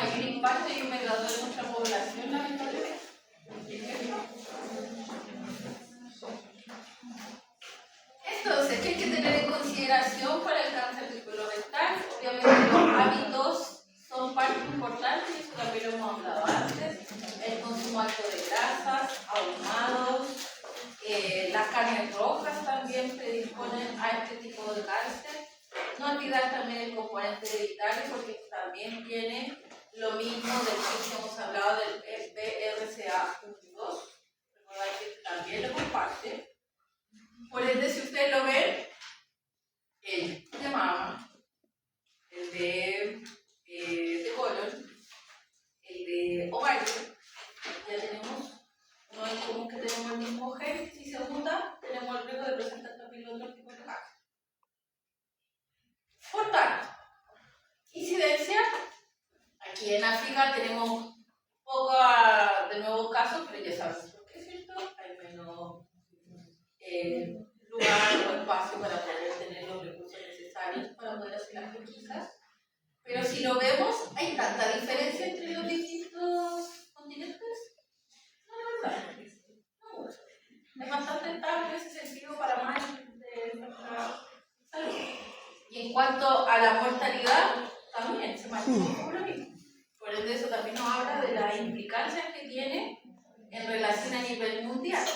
mayor impacto y un medidor de nuestra población, lamentablemente. Entonces, ¿qué hay que tener en consideración para el cáncer de colorectal? Obviamente los hábitos son parte importante, y eso también lo hemos hablado antes. El consumo alto de grasas, ahumados, las carnes rojas también predisponen a este tipo de cáncer. No olvidar también el componente hereditario, porque también tiene lo mismo del que hemos hablado del BRCA2. Recordad que también lo comparte. Por ende, si ustedes lo ven, el de mama, el de colon, el de ovario, ya tenemos, no es común que tenemos el mismo gen. Si se junta, tenemos el riesgo de presentar también otros tipos de cáncer. Por tanto, incidencia, aquí en África tenemos poca de nuevos casos, pero ya sabemos por qué, ¿cierto? Hay menos lugar o espacio para poder tener los recursos necesarios para poder hacer las pesquisas. Pero si lo vemos, hay tanta diferencia entre los distintos continentes. No, la verdad. No mucho. Es bastante estable en ese sentido para más de nuestra salud. Y en cuanto a la mortalidad, también se mantiene como lo mismo. Por ende, eso también nos habla de la implicancia que tiene en relación a nivel mundial.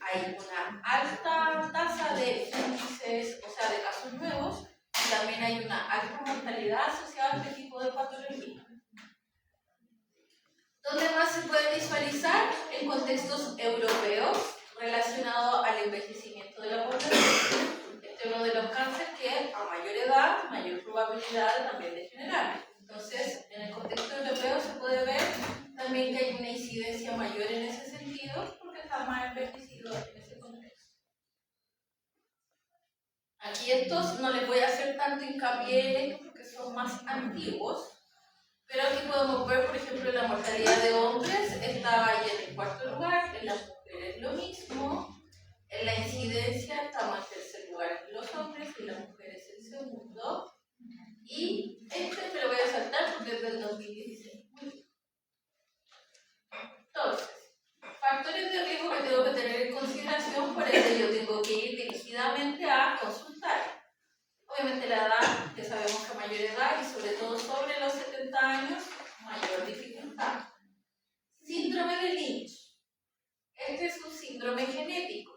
Hay una alta tasa de índices, o sea, de casos nuevos, y también hay una alta mortalidad asociada a este tipo de patología. ¿Dónde más se puede visualizar? En contextos europeos relacionados al envejecimiento de la población. Este es uno de los cánceres que a mayor edad, mayor probabilidad también de generar. Entonces, en el contexto europeo se puede ver también que hay una incidencia mayor en ese sentido, porque está más envejecido en ese contexto. Aquí estos no les voy a hacer tanto hincapié porque son más antiguos, pero aquí podemos ver, por ejemplo, la mortalidad de hombres estaba ahí en el cuarto lugar, en las mujeres lo mismo, en la incidencia estamos en tercer lugar en los hombres y las mujeres en segundo, y este me lo voy a saltar porque es del 2016. Entonces, factores de riesgo que tengo que tener en consideración, por eso yo tengo que ir dirigidamente a consultar. Obviamente la edad, que sabemos que a mayor edad y sobre todo sobre los 70 años, mayor dificultad. Síndrome de Lynch. Este es un síndrome genético,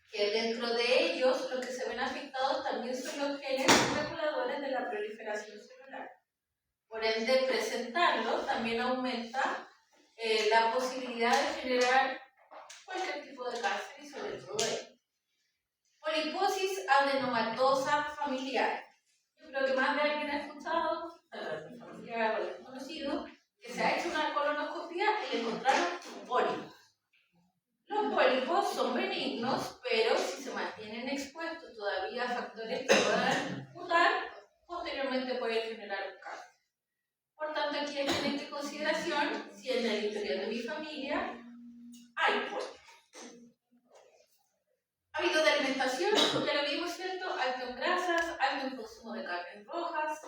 que dentro de ellos los que se ven afectados también son los genes reguladores de la proliferación celular. Por ende, presentarlo también aumenta la posibilidad de generar cualquier tipo de cáncer y sobre todo él. Poliposis adenomatosa familiar. Yo creo que más de alguien ha escuchado, algún familiar o algún conocido, que se ha hecho una colonoscopia y le encontraron pólipos. Los pólipos son benignos, pero si se mantienen expuestos todavía a factores que puedan mutar, posteriormente pueden generar un cáncer. Por tanto, aquí hay que tener en consideración si en el interior de mi familia hay pólipos. Hábitos de alimentación, ya lo vimos, ¿cierto? Alto en grasas, alto en consumo de carnes rojas,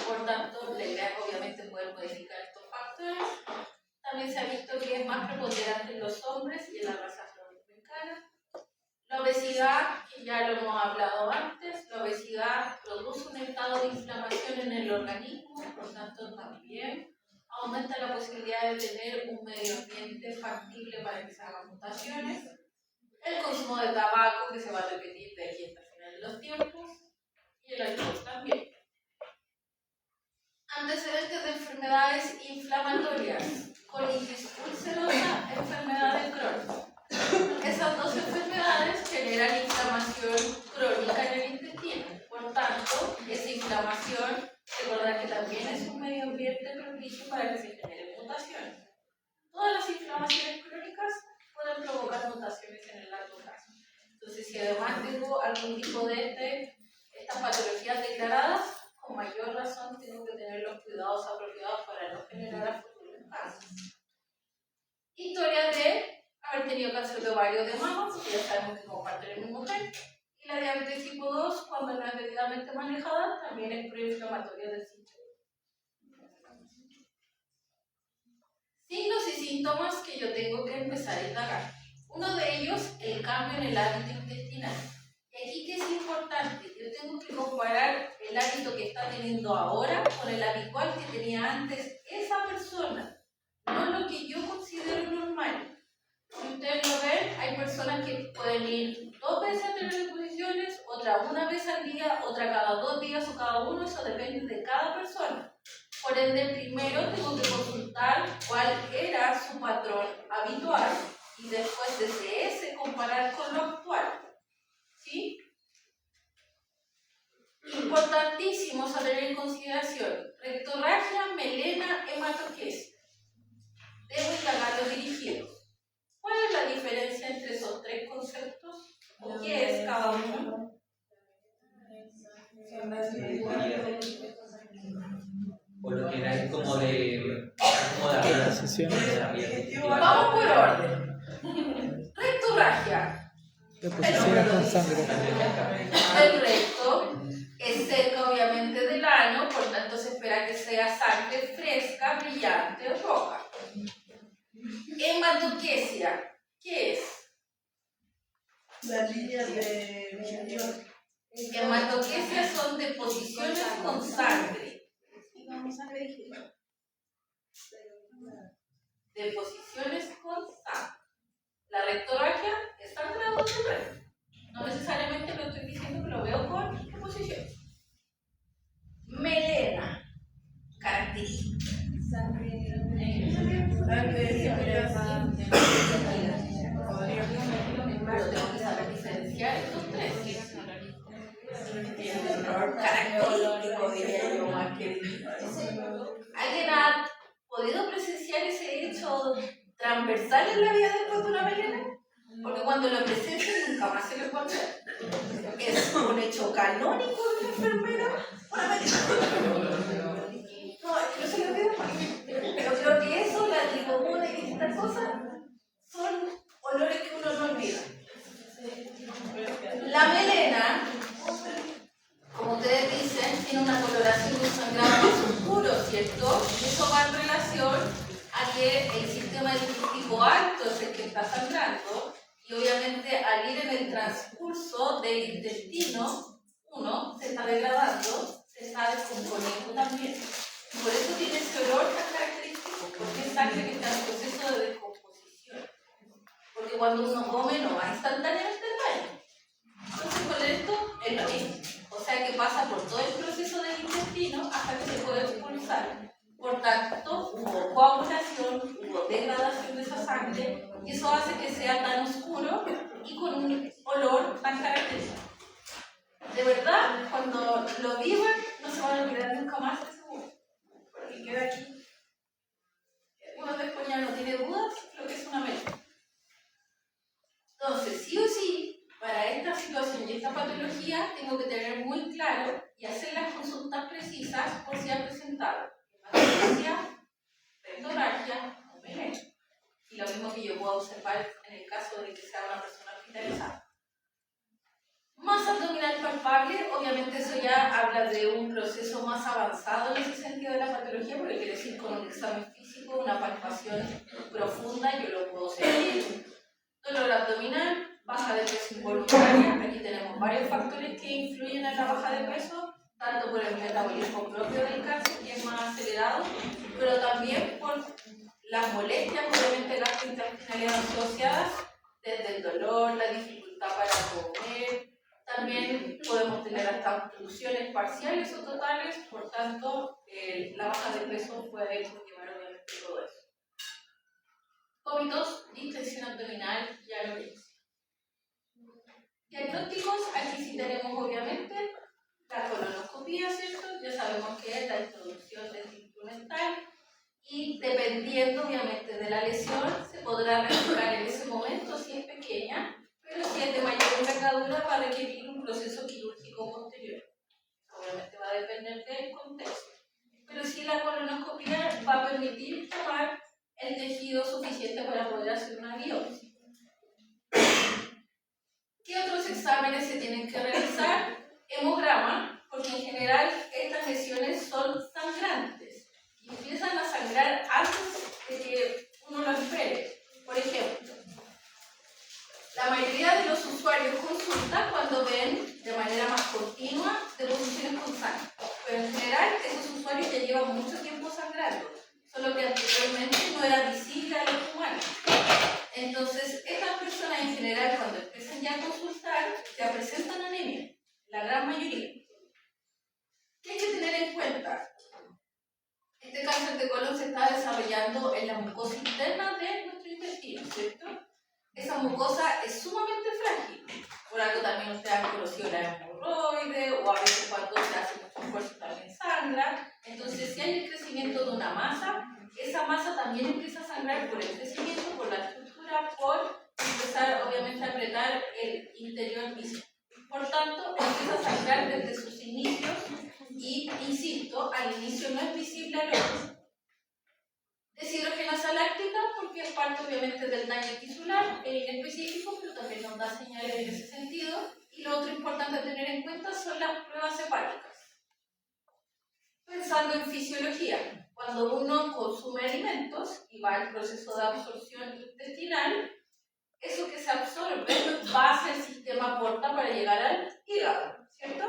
por tanto, la idea es obviamente poder modificar estos factores. También se ha visto que es más preponderante en los hombres y en la raza afroamericana. La obesidad, que ya lo hemos hablado antes, la obesidad produce un estado de inflamación en el organismo, por tanto, también aumenta la posibilidad de tener un medio ambiente factible para que se hagan mutaciones. El consumo de tabaco, que se va a repetir de aquí hasta el final de los tiempos, y el alcohol también. Antecedentes de enfermedades inflamatorias, colitis ulcerosa, enfermedad de Crohn. Esas dos enfermedades generan inflamación crónica en el intestino. Por tanto, esa inflamación, recordad que también es un medio ambiente propicio para que se generen mutaciones. Todas las inflamaciones crónicas pueden provocar mutaciones en el largo plazo. Entonces, si además tengo algún tipo de estas patologías declaradas, con mayor razón tengo que tener los cuidados apropiados para no generar a futuro cáncer. Historia de haber tenido cáncer de ovario de mama, porque ya sabemos que comparten el mismo gen. Y la diabetes tipo 2, cuando no es debidamente manejada, también es proinflamatoria del sistema. síntomas que yo tengo que empezar a indagar. Uno de ellos, el cambio en el hábito intestinal. Y aquí, ¿qué es importante? Yo tengo que comparar el hábito que está teniendo ahora con el habitual que tenía antes esa persona, no lo que yo considero normal. Si ustedes lo ven, hay personas que pueden ir 2 veces a tener exposiciones, otra una vez al día, otra cada 2 días o cada uno, eso depende de cada persona. Por ende, primero tengo que consultar cuál era su patrón habitual y después desde ese comparar con lo actual. ¿Sí? Importantísimo saber en consideración: rectorragia, melena, hematoquesia. Debo indagar los dirigidos. ¿Cuál es la diferencia entre esos 3 conceptos? ¿O qué es cada uno? Por lo general como de Vamos por orden. Rectorragia. Deposiciones con sangre. El recto es cerca obviamente del ano, por tanto se espera que sea sangre fresca, brillante o roja. Hematoquesia, ¿qué es? Las líneas de visión. Hematoquesia son deposiciones con sangre. Deposiciones con sangre. La rectorragia es sangrado del recto. No necesariamente lo estoy diciendo que lo veo con deposición. Melena, característica. Pero tengo que saber diferenciar estos 3. Es un error característico, diría yo, más que. ¿Alguien ha podido presenciar ese hecho transversal en la vida después de una melena? Porque cuando lo presencian nunca más se lo encuentra. Es un hecho canónico de una enfermera, una melena. No, es que no se lo olvida más. Pero creo que eso, la tricomuna y estas cosas, son olores que uno no olvida. La melena, como ustedes dicen, tiene una coloración de un sangrado más oscuro, ¿cierto? Y eso va en relación a que el sistema digestivo alto es el que está sangrando, y obviamente al ir en el transcurso del intestino, uno se está degradando, se está descomponiendo también. Y por eso tiene ese olor tan característico, porque es sangre que está en proceso de descomposición. Porque cuando uno come no va instantáneamente al baño. Entonces con esto es lo mismo. O sea que pasa por todo el proceso del intestino hasta que se puede expulsar. Por tanto, hubo coagulación, hubo degradación de esa sangre, y eso hace que sea tan oscuro y con un olor tan característico. De verdad, cuando lo vivan, no se van a olvidar nunca más de seguro. Porque queda aquí. Uno después ya no tiene dudas lo que es una melena. Entonces, sí o sí, para esta situación y esta patología, tengo que tener muy claro y hacer las consultas precisas por si ha presentado hematoquesia, rectorragia o melena. Y lo mismo que yo puedo observar en el caso de que sea una persona hospitalizada. Masa abdominal palpable, obviamente eso ya habla de un proceso más avanzado en ese sentido de la patología, porque quiere decir con un examen físico, una palpación profunda, yo lo puedo sentir. Dolor abdominal, baja de peso involuntaria, aquí tenemos varios factores que influyen en la baja de peso, tanto por el metabolismo propio del cáncer, que es más acelerado, pero también por las molestias, obviamente gastrointestinales asociadas, desde el dolor, la dificultad para comer. También podemos tener hasta obstrucciones parciales o totales, por tanto, la baja de peso puede conllevar obviamente todo eso. Vómitos, distensión abdominal y anorexia. Diagnósticos, aquí sí tenemos obviamente la colonoscopía, ¿cierto? Ya sabemos que es la introducción del instrumental y dependiendo obviamente de la lesión se podrá retirar en ese momento si es pequeña, pero si es de mayor envergadura va a requerir un proceso quirúrgico posterior. Obviamente va a depender del contexto. Pero sí la colonoscopía va a permitir tomar el tejido suficiente para poder hacer una biopsia. ¿Qué otros exámenes se tienen que realizar? Hemograma, porque en general estas lesiones son sangrantes y empiezan a sangrar antes de que uno las lleva mucho tiempo sangrando, solo que anteriormente no era visible a los humanos. Entonces, estas personas en general, cuando empiezan ya a consultar, ya presentan anemia, la gran mayoría. ¿Qué hay que tener en cuenta? Este cáncer de colon se está desarrollando en la mucosa interna de nuestro intestino, ¿cierto? Esa mucosa es sumamente frágil. Por algo también ustedes han conocido la hemorroide, o a veces cuando se hace mucho esfuerzo también sangra. Entonces, si hay el crecimiento de una masa, esa masa también empieza a sangrar por el crecimiento, por la estructura, por empezar obviamente a apretar el interior mismo. Por tanto, empieza a sangrar desde sus inicios y, insisto, al inicio no es visible al ojo. Deshidrogenasa láctica porque es parte obviamente del daño tisular inespecífico, pero también nos da señales en ese sentido. Y lo otro importante a tener en cuenta son las pruebas hepáticas. Pensando en fisiología, cuando uno consume alimentos y va al proceso de absorción intestinal, eso que se absorbe va hacia el sistema porta para llegar al hígado, ¿cierto?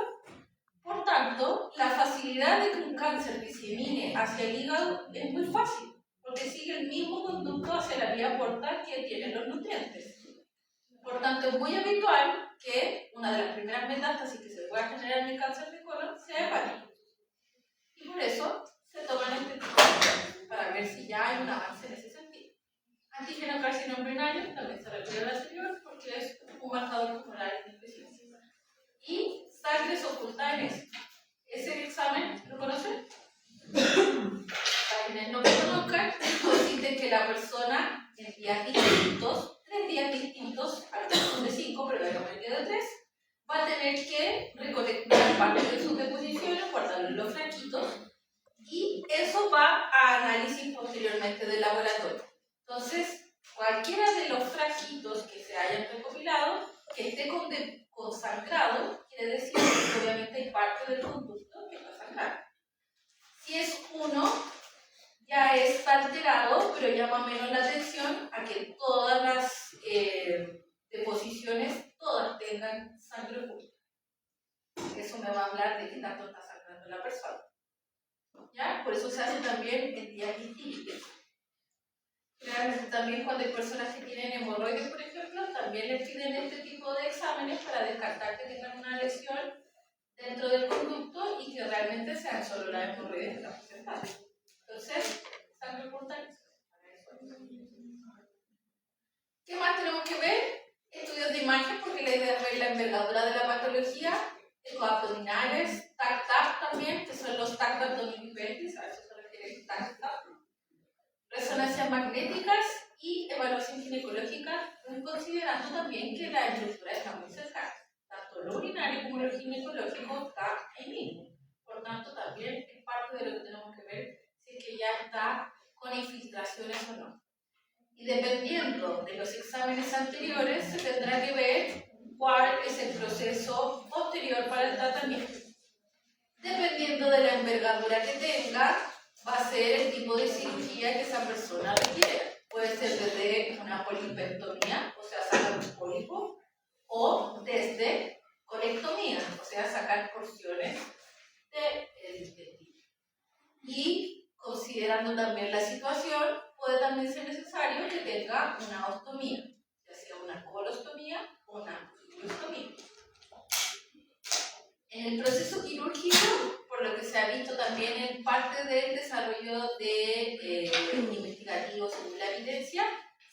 Por tanto, la facilidad de que un cáncer disemine hacia el hígado es muy fácil, porque sigue el mismo conducto hacia la vía porta que tienen los nutrientes. Por tanto, es muy habitual que una de las primeras metástasis que se pueda generar en el cáncer de colon sea hepático. Y por eso se toman este tipo de pruebas, para ver si ya hay un avance en ese sentido. Antígeno carcinoma embrionario también se refiere al anterior porque es un marcador tumoral específico. Y sangre oculta en esto. Ese examen, ¿lo conocen? Para quienes no lo conozcan, consiste en que la persona en días distintos, 3 días distintos, algunos de 5, pero la mayoría de 3, va a tener que recolectar parte de sus deposiciones, guardarlo en los flaquitos, y eso va a análisis posteriormente del laboratorio. Entonces, cualquiera de los frasquitos que se hayan recopilado, que esté consangrado, quiere decir que obviamente hay parte del conducto que está sangrado. Si es uno, ya está alterado, pero llama menos la atención a que todas las deposiciones, todas tengan sangre oculta. Eso me va a hablar de qué tanto está sangrando la persona. ¿Ya? Por eso se hace también en días distintos. Realmente también cuando hay personas que tienen hemorroides, por ejemplo, también les piden este tipo de exámenes para descartar que tengan una lesión dentro del conducto y que realmente sean solo las hemorroides que están presentando. Entonces, sangre oculta. ¿Qué más tenemos que ver? Estudios de imagen, porque la idea es ver la envergadura de la patología, ecoabdominales, TAC-TAC también, que son los TAC de abdomen y pelvis, a eso se refiere TAC-TAC. Resonancias magnéticas y evaluación ginecológica, considerando también que la estructura está muy cercana. Tanto lo urinario como lo ginecológico está ahí mismo. Por tanto, también es parte de lo que tenemos que ver si es que ya está con infiltraciones o no. Y dependiendo de los exámenes anteriores, se tendrá que ver cuál es el proceso posterior para el tratamiento. Dependiendo de la envergadura que tenga, va a ser el tipo de cirugía que esa persona requiera. Puede ser desde una polipectomía, o sea, sacar un pólipo, o desde colectomía, o sea, sacar porciones del intestino. Y considerando también la situación, puede también ser necesario que tenga una ostomía, ya sea una colostomía o una ileostomía. En el proceso quirúrgico, por lo que se ha visto también en parte del desarrollo de investigativo según la evidencia,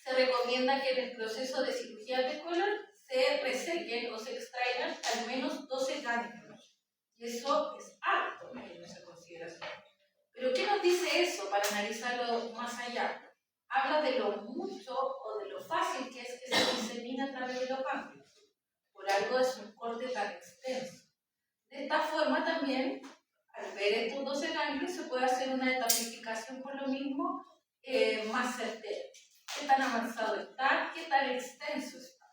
se recomienda que en el proceso de cirugía de colon se resequen o se extraigan al menos 12 ganglios. Y eso es alto en nuestra consideración. Pero ¿qué nos dice eso para analizarlo más allá? Habla de lo mucho o de lo fácil que es que se disemina a través de los ganglios. Por algo es un corte tan extenso. De esta forma también, al ver estos 12 ganglios, se puede hacer una etapificación por lo mismo más certera. ¿Qué tan avanzado está? ¿Qué tan extenso está?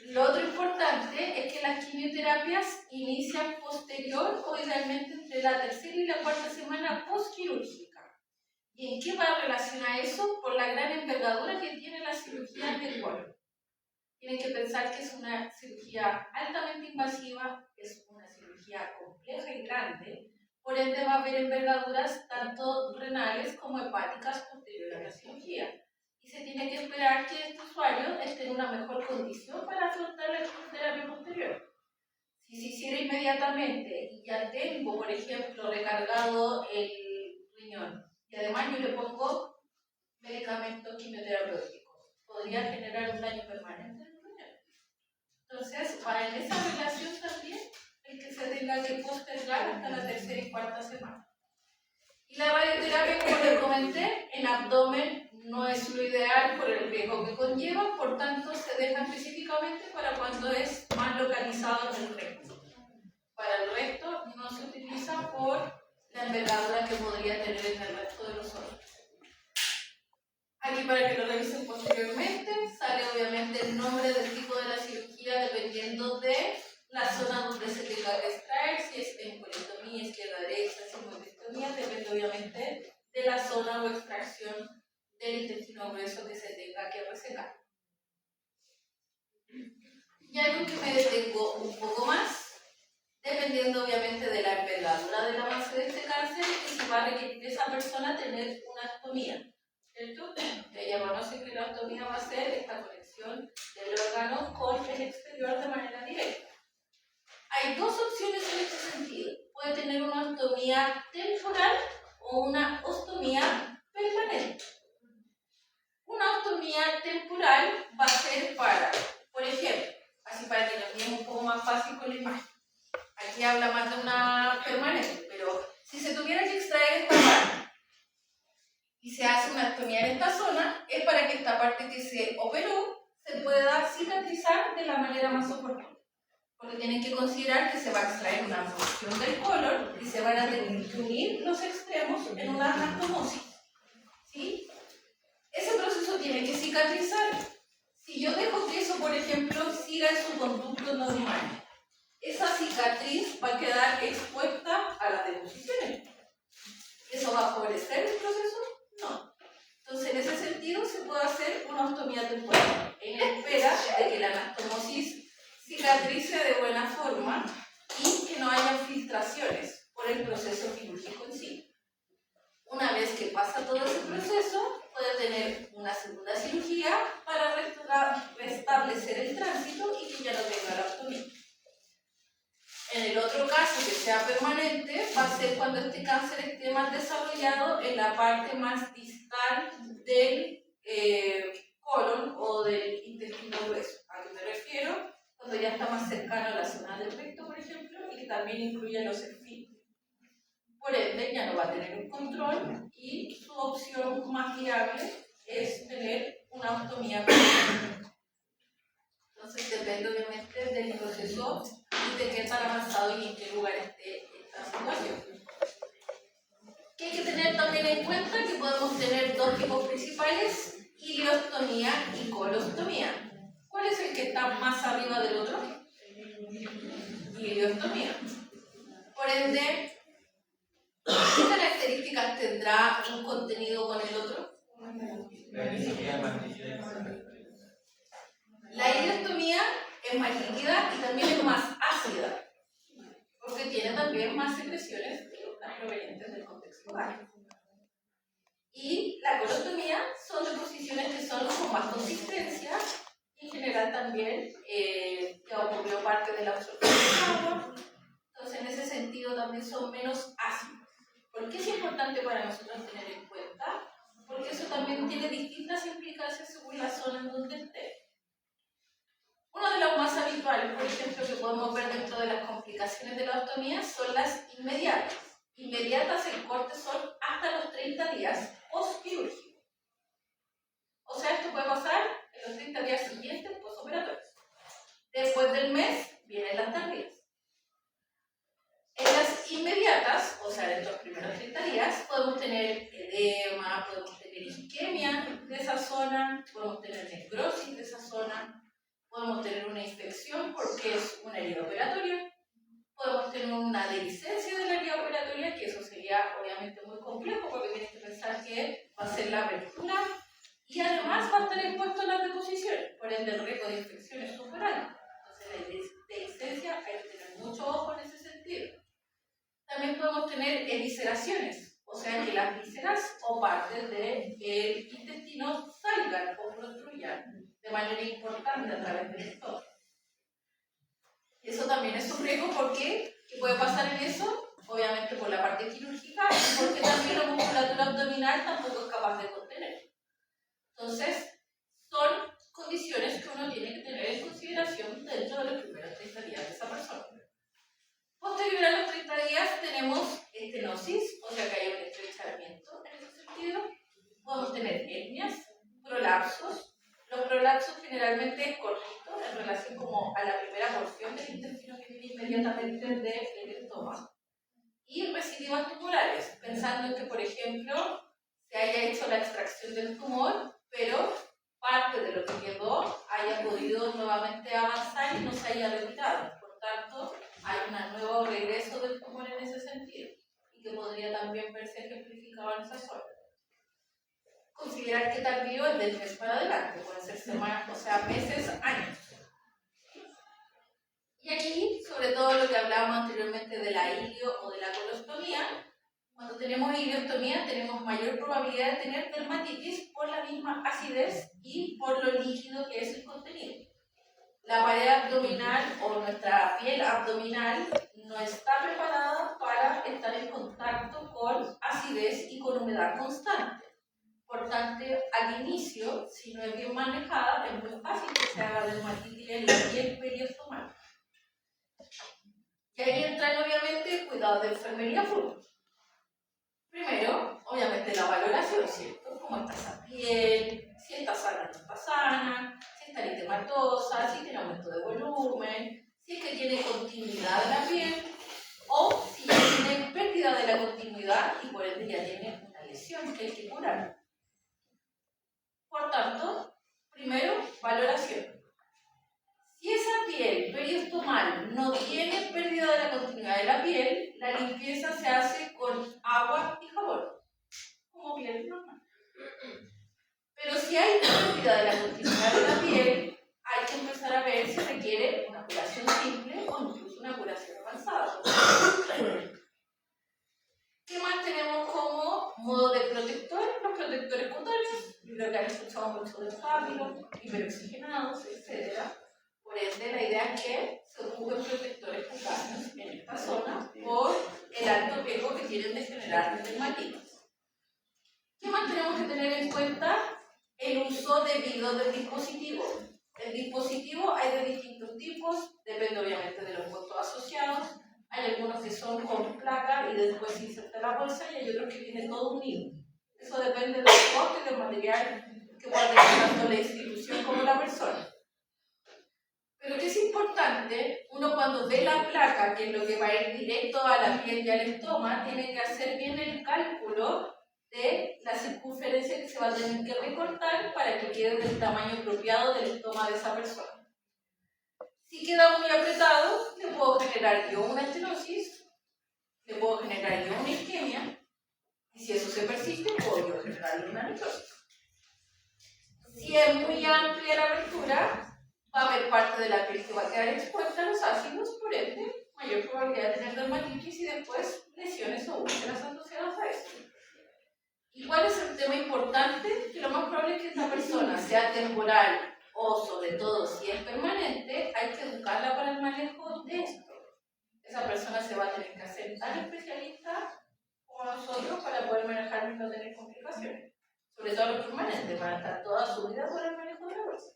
Lo otro importante es que las quimioterapias inician posterior o idealmente entre la tercera y la cuarta semana postquirúrgica. ¿Y en qué va relacionar eso? Por la gran envergadura que tiene la cirugía del colon. Tienen que pensar que es una cirugía altamente invasiva, es una cirugía compleja y grande, Por ende va a haber envergaduras tanto renales como hepáticas posteriores a la cirugía. Y se tiene que esperar que este usuario esté en una mejor condición para afrontar la terapia posterior. Si se hiciera inmediatamente y ya tengo, por ejemplo, recargado el riñón y además yo le pongo medicamentos quimioterapéuticos, podría generar un daño permanente en el riñón. Entonces, para en esa relación también el que se tenga que postergar hasta la tercera y cuarta semana. Y la radioterapia, como les comenté, en abdomen no es lo ideal por el riesgo que conlleva, por tanto se deja específicamente para cuando es más localizado en el recto. Para el resto no se utiliza por la envergadura que podría tener en el resto de los órganos. Aquí para que lo revisen posteriormente, sale obviamente el nombre del tipo de la cirugía dependiendo de la zona donde se tenga que extraer, si es embolectomía, izquierda derecha, si es embolectomía, depende obviamente de la zona o extracción del intestino grueso que se tenga que resecar. Y algo que me detengo un poco más, dependiendo obviamente de la envergadura del avance de este cáncer, y si va a requerir esa persona tener una ostomía, ¿cierto? Le llamamos así que la ostomía va a ser esta conexión del órgano con el exterior de manera directa. Hay dos opciones en este sentido. Puede tener una ostomía temporal o una ostomía permanente. Una ostomía temporal va a ser para, por ejemplo, así para que nos veamos un poco más fácil con la imagen. Aquí habla más de una permanente, pero si se tuviera que extraer esta parte y se hace una ostomía en esta zona, es para que esta parte que se operó se pueda cicatrizar de la manera más oportuna. Porque tienen que considerar que se va a extraer una porción del colon y se van a unir los extremos en una anastomosis. ¿Sí? Ese proceso tiene que cicatrizar. Si yo dejo que eso, por ejemplo, siga en su conducto normal, esa cicatriz va a quedar expuesta a las deposiciones. ¿Eso va a favorecer el proceso? No. Entonces, en ese sentido, se puede hacer una ostomía temporal en espera de que la anastomosis cicatrice de buena forma y que no haya filtraciones por el proceso quirúrgico en sí. Una vez que pasa todo ese proceso, puede tener una segunda cirugía para restablecer el tránsito y que ya no tenga la ostomía. En el otro caso, que sea permanente, va a ser cuando este cáncer esté más desarrollado en la parte más distal del colon o del intestino grueso. ¿A qué me refiero? Cuando ya está más cercano a la zona del recto, por ejemplo, y que también incluye los esfínteres. Por ende, ya no va a tener un control y su opción más viable es tener una ostomía permanente. Entonces, depende obviamente del proceso y de qué tan avanzado y en qué lugar esté esta situación. ¿Qué hay que tener también en cuenta? Que podemos tener dos tipos principales, ileostomía y colostomía. ¿Cuál es el que está más arriba del otro? Ileostomía. Por ende, ¿qué características tendrá un contenido con el otro? La ileostomía es más líquida y también es más ácida, porque tiene también más secreciones que las provenientes del contexto oral. Y la colostomía son deposiciones que son con más consistencia y en general también ya ocurrió parte de la absorción del agua. Entonces, en ese sentido también son menos ácidos. ¿Por qué es importante para nosotros tener en cuenta? Porque eso también tiene distintas implicancias según la zona en donde esté. Uno de los más habituales, por ejemplo, que podemos ver dentro de las complicaciones de la ostomía son las inmediatas. Inmediatas en corte son hasta los 30 días postquirúrgico. O sea, esto puede pasar en los 30 días siguientes postoperatorios. Después del mes vienen las tardías. En las inmediatas, o sea, en los primeros 30 días, podemos tener edema, podemos tener isquemia de esa zona, podemos tener necrosis de esa zona, podemos tener una infección porque es una herida operatoria, podemos tener una dehiscencia de la herida operatoria, que eso sería obviamente muy complejo porque tienes que pensar que va a ser la apertura y además va a estar expuesto a las deposiciones, por ende el riesgo de infección es súper alto. Entonces, la dehiscencia hay que tener mucho ojo en ese sentido. También podemos tener tener evisceraciones, o sea que las vísceras o partes del intestino salgan o protruyan de manera importante a través del estómago. Eso también es un riesgo porque ¿qué puede pasar en eso? Obviamente por la parte quirúrgica y porque también la musculatura abdominal tampoco es capaz de contener. Entonces, son condiciones que uno tiene que tener en consideración dentro de los primeros 30 días de esa persona. Posterior a los 30 días tenemos estenosis, o sea que hay un estrechamiento en ese sentido. Podemos tener hernias, prolapsos. Los prolapsos generalmente es cortito en relación como a la primera porción del intestino que viene inmediatamente del estómago. Y recidivas tumorales, pensando en que, por ejemplo, se haya hecho la extracción del tumor, pero parte de lo que quedó haya podido nuevamente avanzar y no se haya retirado. Por tanto, hay un nuevo regreso del tumor en ese sentido y que podría también verse ejemplificado en esa zona. Considerar que tardío es del mes para adelante, pueden ser semanas, o sea, meses, años. Y aquí, sobre todo lo que hablábamos anteriormente de la ilio o de la colostomía, cuando tenemos ileostomía tenemos mayor probabilidad de tener dermatitis por la misma acidez y por lo líquido que es el contenido. La pared abdominal o nuestra piel abdominal no está preparada para estar en contacto con acidez y con humedad constante. Por tanto, al inicio, si no es bien manejada, es muy fácil que se haga dermatitis en la piel periostomal. Y ahí entran obviamente cuidados de enfermería full. Primero, obviamente la valoración, ¿cierto? ¿Cómo está esa piel? Si está sana o no está sana, si está eritematosa, si tiene aumento de volumen, si es que tiene continuidad de la piel, o si ya tiene pérdida de la continuidad y por ende ya tiene una lesión que hay que curar. Por tanto, primero, valoración. Si esa piel periostomal no tiene pérdida de la continuidad de la piel, la limpieza se hace con agua y jabón, como piel normal. Pero si hay pérdida de la continuidad de la piel, hay que empezar a ver si requiere una curación simple o incluso una curación avanzada. ¿Qué más tenemos como modo de protector? Los protectores cutáneos. Yo creo que han escuchado mucho de fábulos, hiperoxigenados, etc. Por ende, la idea es que se ocupen protectores cutáneos en esta zona por el alto riesgo que tienen de generar dermatitis. ¿Qué más tenemos que tener en cuenta? El uso debido del dispositivo. El dispositivo hay de distintos tipos, depende obviamente de los costos asociados. Hay algunos que son con placa y después se inserta la bolsa y hay otros que tienen todo unido. Eso depende del costo y del material que pueda tener tanto la institución como la persona. Pero que es importante, uno cuando ve la placa, que es lo que va a ir directo a la piel y al estómago, tiene que hacer bien el cálculo de la circunferencia que se va a tener que recortar para que quede del tamaño apropiado del estómago de esa persona. Si queda muy apretado, le puedo generar yo una estenosis, le puedo generar yo una isquemia, y si eso se persiste, puedo yo generarle una necrosis. Si es muy amplia la abertura, va a haber parte de la piel que va a quedar expuesta a los ácidos, por ende, mayor probabilidad de tener dermatitis y después lesiones o úlceras asociadas a esto. ¿Y cuál es el tema importante? Que lo más probable es que esta persona sea temporal o, sobre todo, si es permanente, hay que educarla para el manejo de esto. Esa persona se va a tener que hacer tan especialista como nosotros para poder manejar y no tener complicaciones. Sobre todo los permanentes, para estar toda su vida por el manejo de la bolsa.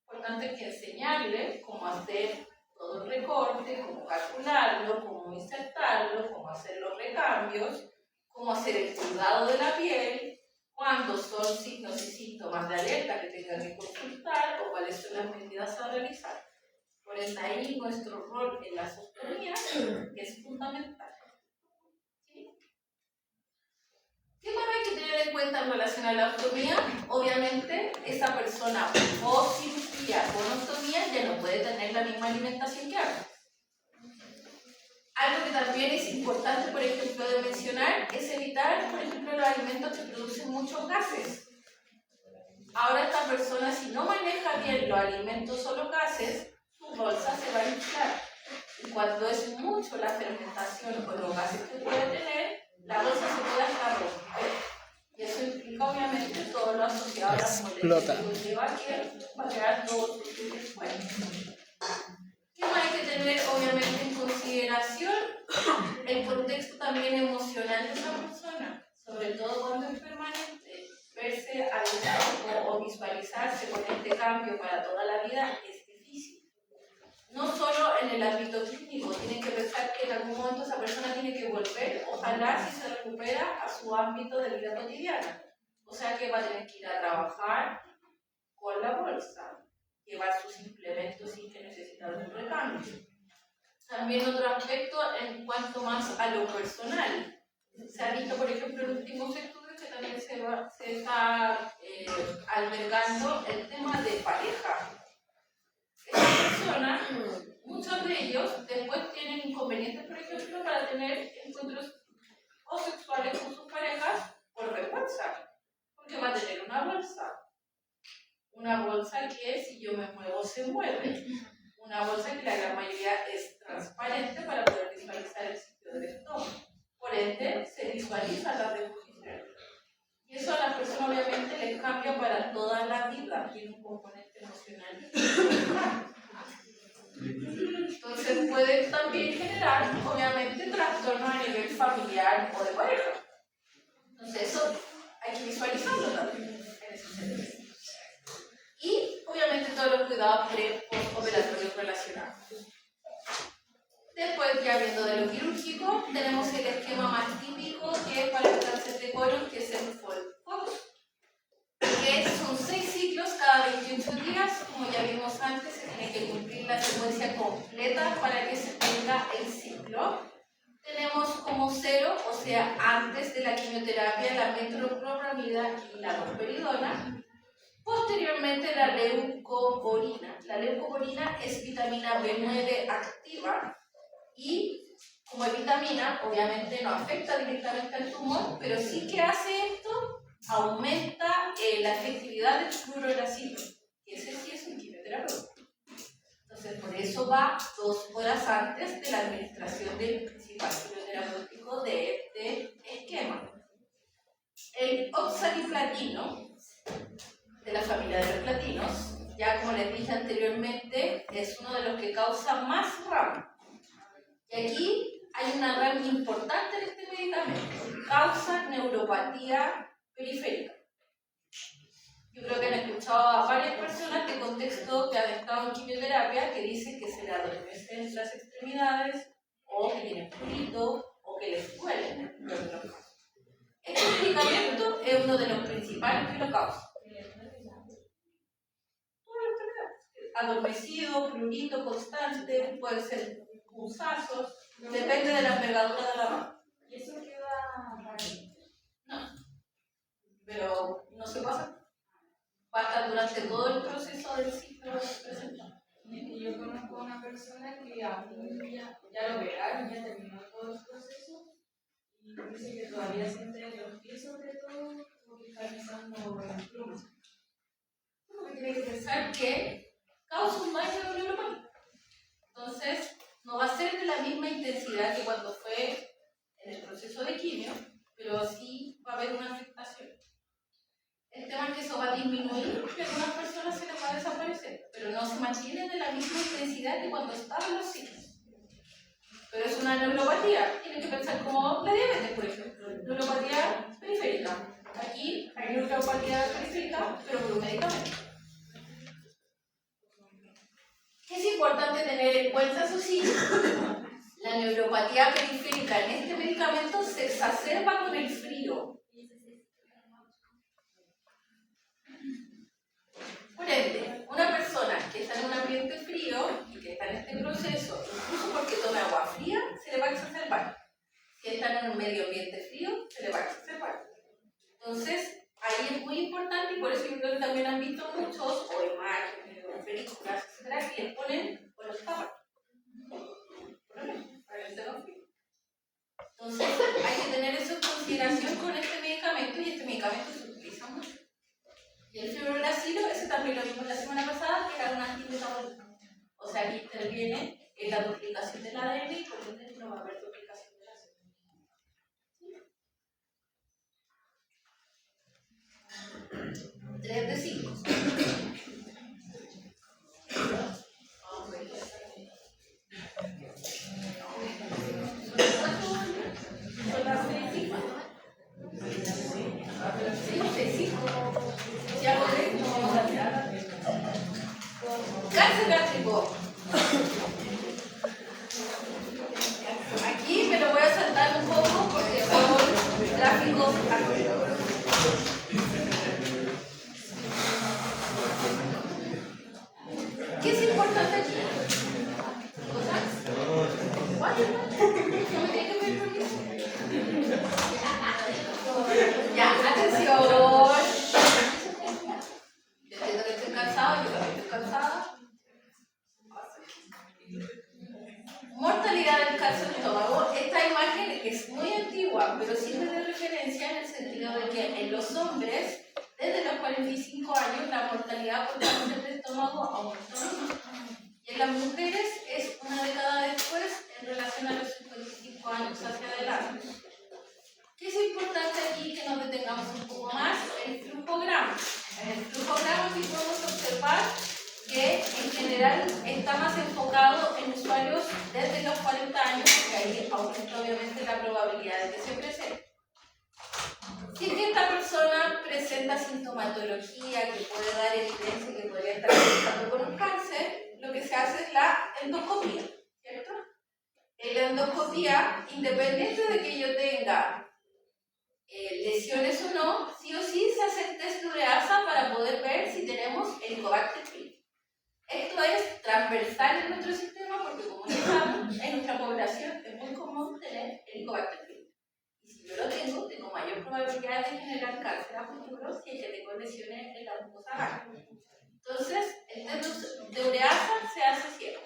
Por tanto, hay que enseñarle cómo hacer todo el recorte, cómo calcularlo, cómo insertarlo, cómo hacer los recambios, cómo hacer el cuidado de la piel, cuándo son signos y síntomas de alerta que tengan que consultar o cuáles son las medidas a realizar. Por eso ahí nuestro rol en las ostomías es fundamental. ¿Sí? ¿Qué más hay que tener en cuenta en relación a la ostomía? Obviamente, esa persona post cirugía con ostomía ya no puede tener la misma alimentación que antes. Algo que también es importante, por ejemplo, de mencionar es evitar, por ejemplo, los alimentos que producen muchos gases. Ahora esta persona, si no maneja bien los alimentos o los gases, su bolsa se va a inflar. Y cuando es mucho la fermentación o los gases que puede tener, la bolsa se puede hasta romper. Y eso implica obviamente todo lo asociado a las moléculas que lleva que va a quedar todo después. ¿Qué más hay que tener obviamente en consideración? El contexto también emocional de esa persona, sobre todo cuando es permanente. Verse al o visualizarse con este cambio para toda la vida es difícil. No solo en el ámbito clínico, tienen que pensar que en algún momento esa persona tiene que volver, ojalá si se recupera, a su ámbito de vida cotidiana. O sea que va a tener que ir a trabajar con la bolsa, llevar sus implementos sin que necesite algún recambio. También otro aspecto en cuanto más a lo personal. Se ha visto, por ejemplo, en últimos estudios que también se está albergando el tema de pareja. Estas personas, muchos de ellos, después tienen inconvenientes, por ejemplo, para tener encuentros o sexuales con sus parejas por vergüenza, porque va a tener una bolsa que si yo me muevo se mueve, una bolsa que la gran mayoría es transparente para poder visualizar el sitio del estómago, por ende se visualiza la reposición. Y eso a la persona obviamente le cambia para toda la vida, tiene un componente emocional. Entonces puede también generar, obviamente, trastornos a nivel familiar o de pareja. Entonces eso hay que visualizarlo también en ese sentido. Y obviamente todos los cuidados pre-postoperatorios relacionados. Después, ya viendo de lo quirúrgico, tenemos el esquema más típico que es para el cáncer de colon, que es el FOLFOX, que son 6 ciclos cada 28 días. Como ya vimos antes, se tiene que cumplir la secuencia completa para que se tenga el ciclo. Tenemos como 0, o sea, antes de la quimioterapia, la metoclopramida y la domperidona. Posteriormente, la leucoporina. La leucoporina es vitamina B9 activa y, como es vitamina, obviamente no afecta directamente al tumor, pero sí que hace esto, aumenta la efectividad del fluorouracilo, y ese sí es un quimioterapeuta. Entonces, por eso va 2 horas antes de la administración del principal quimioterapéutico de este esquema. El oxaliplatino, de la familia de los platinos, ya como les dije anteriormente, es uno de los que causa más RAM. Y aquí hay una RAM importante en este medicamento, causa neuropatía periférica. Yo creo que han escuchado a varias personas de contexto que han estado en quimioterapia que dicen que se les adormecen las extremidades, o que tienen prurito, o que les duelen. Este medicamento es uno de los principales que lo causa. Adormecido, prurito constante, puede ser punzazos, depende de la envergadura de la mano. ¿Y eso queda rápido? No, pero no se pasa. Va a estar durante todo el proceso del ciclo presentado. Yo conozco a una persona que aún ya lo operaron, ya terminó todo el proceso y dice que todavía siente los pies, sobre todo, porque está pensando en plumas. Uno tiene que pensar que causa un daño neuropático. Entonces, no va a ser de la misma intensidad que cuando fue en el proceso de quimio, pero sí va a haber una afectación. El tema es que eso va a disminuir y a algunas personas se les va a desaparecer, pero no se mantiene de la misma intensidad que cuando estaban los signos. Pero es una neuropatía, tienen que pensar como la diabetes, por ejemplo, neuropatía periférica. Aquí hay neuropatía periférica, pero por un medicamento. Es importante tener en cuenta, eso sí, la neuropatía periférica en este medicamento se exacerba con el frío. Por ende, una persona que está en un ambiente frío y que está en este proceso, incluso porque tome agua fría, se le va a exacerbar. Si está en un medio ambiente frío, se le va a exacerbar. Entonces, ahí es muy importante y por eso yo creo que también han visto muchos, o imágenes, o películas, etcétera, que les ponen o los tapan. Para que estén frío. Entonces, hay que tener eso en consideración con este medicamento y este medicamento se utiliza mucho. Y el fluorouracilo, ese también lo vimos la semana pasada, que era un antimetabólico. O sea, que interviene la duplicación del ADN y por ende no va a haber duplicación de la célula. ¿Sí? 3 de 5. Son las 6 ya correcto. Cáncer gástrico. Aquí me lo voy a saltar un poco porque son gráficos activos. ¿Qué es importante aquí? ¿Cuál? ¿No me tiene que ver con eso? Ya, atención. Yo entiendo que estoy cansado, yo también estoy cansada. Mortalidad del cáncer de estómago. Esta imagen es muy antigua, pero sirve de referencia en el sentido de que en los hombres, desde los 45 años, la mortalidad por cáncer de estómago aumentó. Y en las mujeres es una década después en relación a los 55 años hacia adelante. ¿Qué es importante aquí que nos detengamos un poco más? El flujograma. En el flujograma sí podemos observar que en general está más enfocado en usuarios desde los 40 años, porque ahí aumenta obviamente la probabilidad de que se presente. Si es que esta persona presenta sintomatología que puede dar evidencia que podría estar afectando con un cáncer, lo que se hace es la endoscopía, ¿cierto? En la endoscopía, independiente de que yo tenga lesiones o no, sí o sí se hace el test de ureasa para poder ver si tenemos Helicobacter pylori. Esto es transversal en nuestro sistema porque, como ya saben, en nuestra población es muy común tener Helicobacter pylori. Y si yo lo tengo mayor probabilidad de generar cáncer a futuro si es que tengo lesiones en la mucosa gástrica. Entonces, el test de ureasa se hace siempre.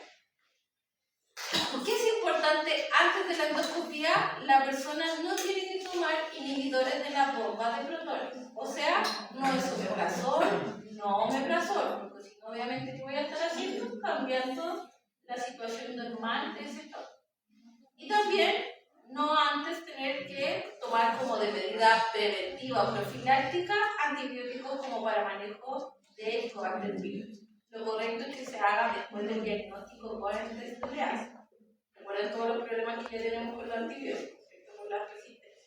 ¿Qué es importante? Antes de la endoscopía, la persona no tiene que tomar inhibidores de la bomba de protones. O sea, no es omeprazol, no omeprazol, porque si no, obviamente, ¿qué voy a estar haciendo? Cambiando la situación normal de ese tono. Y también, no antes tener que tomar como de medida preventiva o profiláctica antibióticos como para manejo de Helicobacter pylori. Lo correcto es que se haga después del diagnóstico con el test de ureasa. Recuerden todos los problemas que ya tenemos con los antibióticos, ¿cierto? Con la resistencia.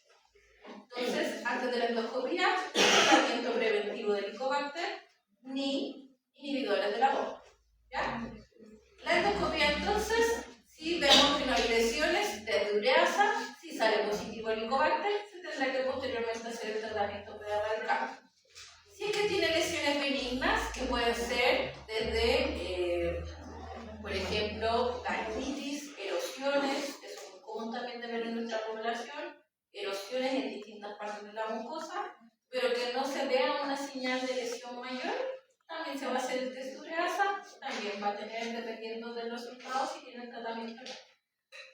Entonces, antes de la endoscopía, tratamiento preventivo de Helicobacter ni inhibidores de la bomba. ¿Ya? La endoscopía, entonces, si vemos que no hay lesiones de ureasa, si sale positivo Helicobacter, se tendrá que posteriormente hacer el tratamiento preerradical. Si es que tiene lesiones benignas, que pueden ser desde, por ejemplo, gastritis, erosiones, que son muy común también de ver en nuestra población, erosiones en distintas partes de la mucosa, pero que no se vea una señal de lesión mayor, también se va a hacer el test de ureasa, también va a tener, dependiendo de los resultados, si tiene tratamiento.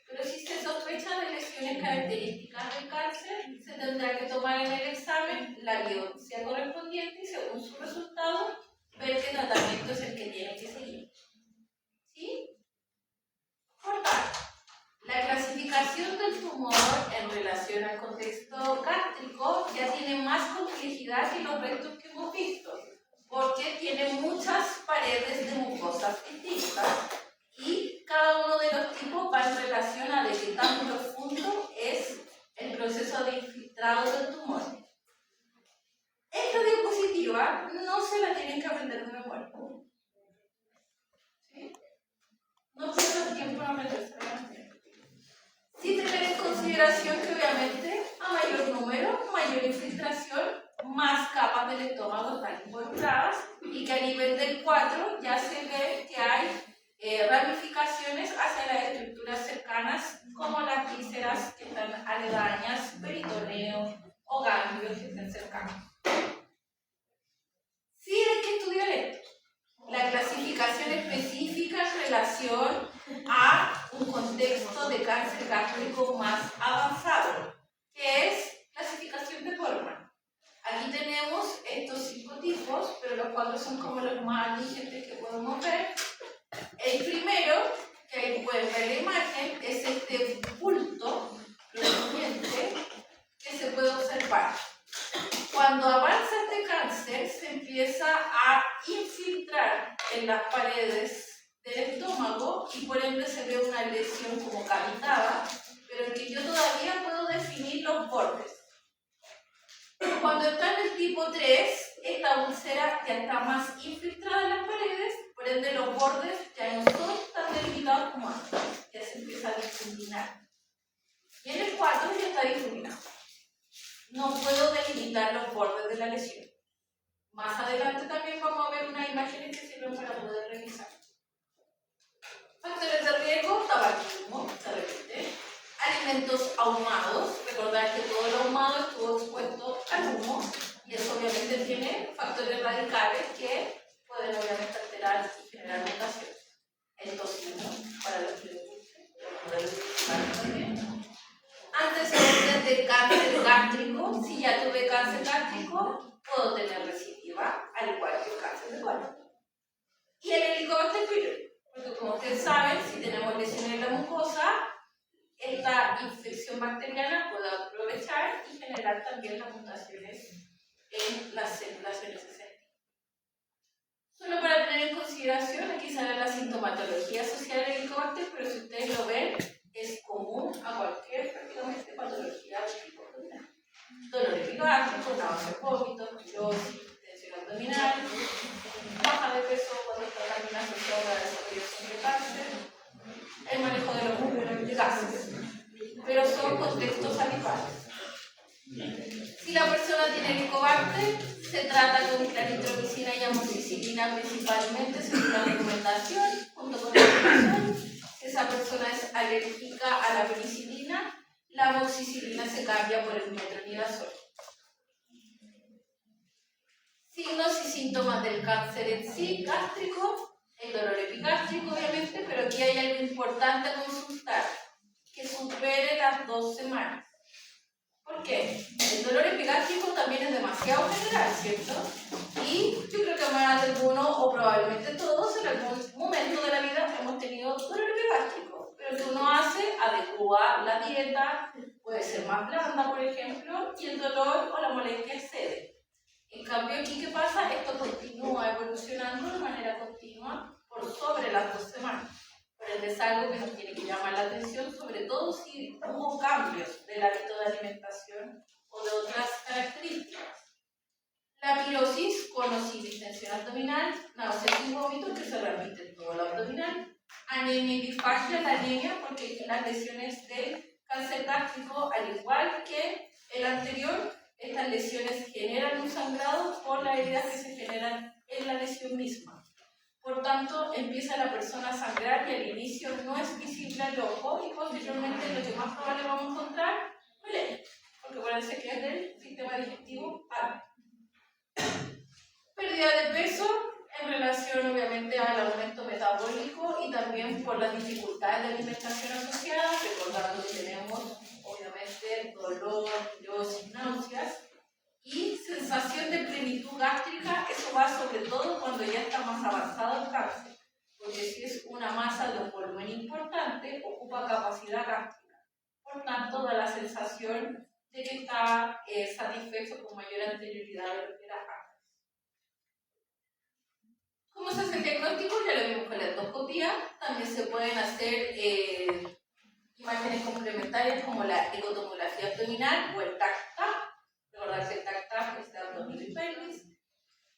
Pero si se sospecha de lesiones características del cáncer, se tendrá que tomar en el examen la biopsia correspondiente y, según su resultado, ver qué tratamiento es el que tiene que seguir. ¿Sí? Por tanto, la clasificación del tumor en relación al contexto gástrico ya tiene más complejidad que los restos que hemos visto, porque tiene muchas paredes de mucosas distintas y cada uno de los tipos va en relación a de qué tan profundo es el proceso de infiltrado del tumor. Esta diapositiva no se la tienen que aprender de memoria. ¿Sí? No pierdas tiempo en aprenderse. Sí tener en consideración que obviamente a mayor número, mayor infiltración, más capas del estómago están involucradas y que a nivel del 4 ya se ve que hay ramificaciones hacia las estructuras cercanas como las vísceras que están aledañas, peritoneo o ganglios que estén cercanos. Sí hay que estudiar esto. La clasificación específica en relación a un contexto de cáncer gástrico más avanzado, que es clasificación de Goldman. Aquí tenemos estos 5 tipos, pero los 4 son como los más vigentes que podemos ver. El primero, que pueden ver la imagen, es este bulto prominente que se puede observar. Cuando avanza este cáncer, se empieza a infiltrar en las paredes del estómago y por ende se ve una lesión como cavitada, pero en que yo todavía puedo definir los bordes. Cuando está en el tipo 3, esta úlcera ya está más infiltrada en las paredes, por ende los bordes ya no son tan delimitados como antes, ya se empieza a difuminar. Y en el 4 ya está difuminado. No puedo delimitar los bordes de la lesión. Más adelante también vamos a ver unas imágenes que sirven para poder revisar. Factores de riesgo, tabaquismo, se repite. Alimentos ahumados, recordar que todo lo ahumado estuvo expuesto al humo y eso obviamente tiene factores radicales que pueden obviamente alterar y generar mutaciones. El tocino, para los que les guste, los modelos principales también. Antecedentes de cáncer gástrico, si ya tuve cáncer gástrico, puedo tener recidiva, al igual que el cáncer de colon. Y el Helicobacter pylori, porque como ustedes saben, si tenemos lesiones en la mucosa, esta infección bacteriana puede aprovechar y generar también las mutaciones en las células NSC. Solo para tener en consideración, aquí sale la sintomatología asociada al Helicobacter, pero si ustedes lo ven, es común a cualquier prácticamente patología de tipo abdominal. Dolor epigástrico, náuseas, vómitos, pirosis, tensión abdominal, baja de peso cuando está también asociada a la desarrollo de cáncer, el manejo de los gases, pero son contextos habituales. Si la persona tiene Helicobacter, se trata con claritromicina y amoxicilina principalmente, según la recomendación, junto con la medicación. Si esa persona es alérgica a la penicilina, la amoxicilina se cambia por el metronidazol. Signos y síntomas del cáncer en sí, gástrico, el dolor epigástrico obviamente, pero aquí hay algo importante a consultar, que supere las 2 semanas. ¿Por qué? El dolor epigástrico también es demasiado general, ¿cierto? Y yo creo que más de alguno, o probablemente todos, en algún momento de la vida hemos tenido dolor epigástrico. Pero que uno hace, adecua la dieta, puede ser más blanda, por ejemplo, y el dolor o la molestia cede. En cambio, aquí, ¿qué pasa? Esto continúa evolucionando de manera continua por sobre las 2 semanas. Por ende, es algo que nos tiene que llamar la atención, sobre todo si hubo cambios del hábito de alimentación o de otras características. La pirosis, con o sin distensión abdominal, náuseas y vómitos que se repiten en todo lo abdominal, anemia y disfagia, la anemia porque las lesiones del cáncer gástrico, al igual que el anterior, estas lesiones generan un sangrado por las heridas que se generan en la lesión misma. Por tanto, empieza la persona a sangrar y al inicio no es visible al ojo y posteriormente lo que más probable vamos a encontrar es porque parece que es del sistema digestivo alto. Pérdida de peso en relación obviamente al aumento metabólico y también por las dificultades de alimentación asociadas, recordando que tenemos obviamente dolor, pirosis, náuseas. Y sensación de plenitud gástrica, eso va sobre todo cuando ya está más avanzado el cáncer, porque si es una masa de un volumen importante, ocupa capacidad gástrica. Por tanto, da la sensación de que está satisfecho con mayor anterioridad de lo que era antes. ¿Cómo se hace el diagnóstico? Ya lo vimos con la endoscopía. También se pueden hacer imágenes complementarias como la ecotomografía abdominal o el TAC-TAC. Recordar que el TAC-TAC es de abdomen y pelvis.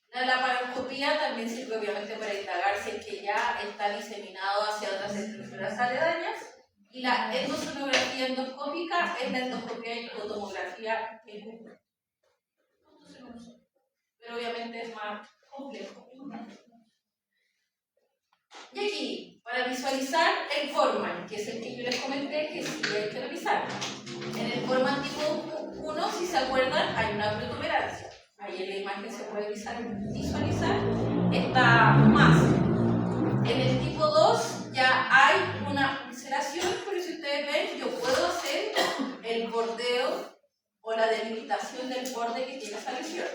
La laparoscopía también sirve obviamente para indagar si es que ya está diseminado hacia otras estructuras aledañas. Y la endosonografía endoscópica es la endoscopía y ecotomografía en conjunto. Pero obviamente es más complejo. Y aquí, para visualizar el Foreman, que es el que yo les comenté que sí hay que revisar. En el Foreman tipo 1, si se acuerdan, hay una protuberancia. Ahí en la imagen se puede visualizar esta masa. En el tipo 2 ya hay una ulceración, pero si ustedes ven, yo puedo hacer el bordeo o la delimitación del borde que tiene esa lesión.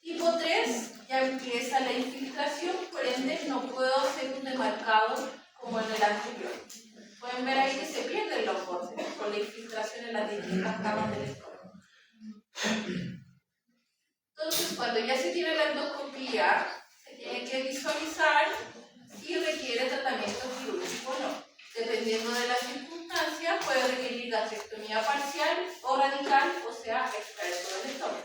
Tipo 3 ya empieza la infiltración, por ende no puedo hacer un demarcado como en el anterior. Pueden ver ahí que se pierden los bordes por la infiltración en las distintas camas del estómago. Entonces, cuando ya se tiene la endoscopía, se tiene que visualizar si requiere tratamiento quirúrgico o no. Dependiendo de las circunstancias, puede requerir gastrectomía parcial o radical, o sea, extraer todo el estómago.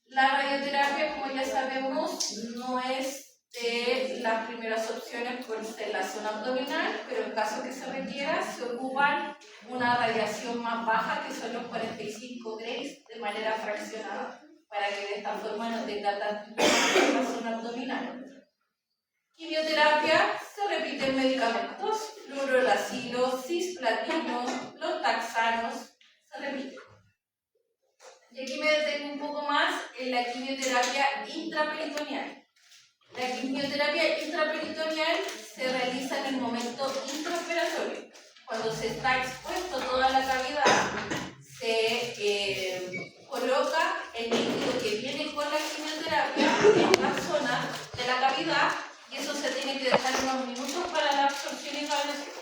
La radioterapia, como ya sabemos, no es de las primeras opciones por ser la zona abdominal, pero en caso que se requiera, se ocupa una radiación más baja, que son los 45 grays, de manera fraccionada, para que de esta forma no tenga tanto impacto en la zona abdominal. Quimioterapia, se repiten medicamentos, fluoruracilo, cisplatino, los taxanos, se repiten. Y aquí me detengo un poco más en la quimioterapia intraperitoneal. La quimioterapia intraperitoneal se realiza en el momento intraoperatorio. Cuando se está expuesto toda la cavidad, se coloca el líquido que viene con la quimioterapia en la zona de la cavidad y eso se tiene que dejar unos minutos para la absorción y evaluación.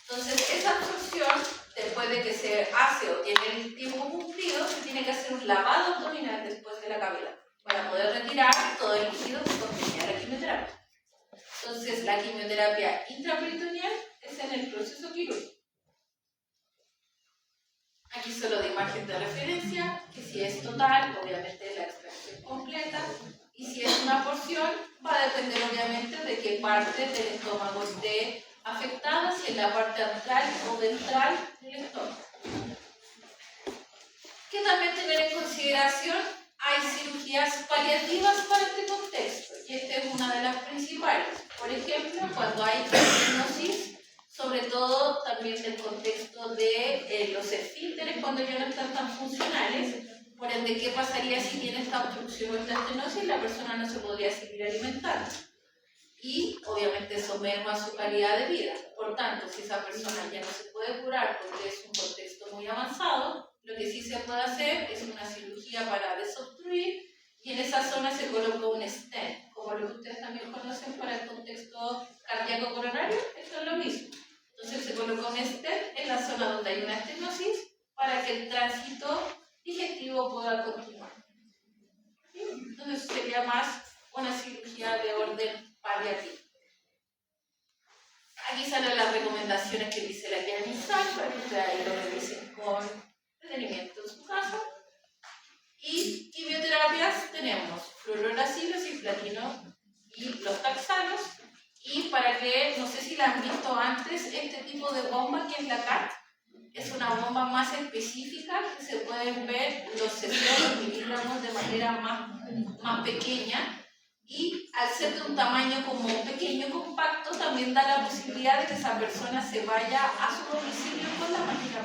Entonces, esa absorción, después de que se hace o tiene el tiempo cumplido, se tiene que hacer un lavado abdominal después de la cavidad para poder retirar todo el líquido que contenía la quimioterapia. Entonces, la quimioterapia intraperitoneal es en el proceso quirúrgico. Aquí solo de imagen de referencia, que si es total, obviamente la extracción completa, y si es una porción, va a depender obviamente de qué parte del estómago esté afectada, si es la parte antral o ventral del estómago. Que también tener en consideración, hay cirugías paliativas para este contexto, y esta es una de las principales. Por ejemplo, cuando hay estenosis, sobre todo también del contexto de los esfínteres cuando ya no están tan funcionales. Por ende, ¿qué pasaría si tiene esta obstrucción o esta estenosis? La persona no se podría seguir alimentando. Y obviamente eso merma su calidad de vida. Por tanto, si esa persona ya no se puede curar porque es un contexto muy avanzado, lo que sí se puede hacer es una cirugía para desobstruir y en esa zona se coloca un stent, como lo que ustedes también conocen para el contexto cardíaco coronario, esto es lo mismo. Entonces se coloca un stent en la zona donde hay una estenosis para que el tránsito digestivo pueda continuar. ¿Sí? Entonces sería más una cirugía de orden paliativo. Aquí salen las recomendaciones que dice la guía inicial para que ustedes ahí lo revisen con detenimiento en su casa. Y quimioterapias tenemos fluoruracilo, cisplatino y los taxanos. Y para que, no sé si la han visto antes, este tipo de bomba que es la CAT, es una bomba más específica que se pueden ver los 60 miligramos de manera más pequeña. Y al ser de un tamaño como pequeño, compacto, también da la posibilidad de que esa persona se vaya a su domicilio con la máquina.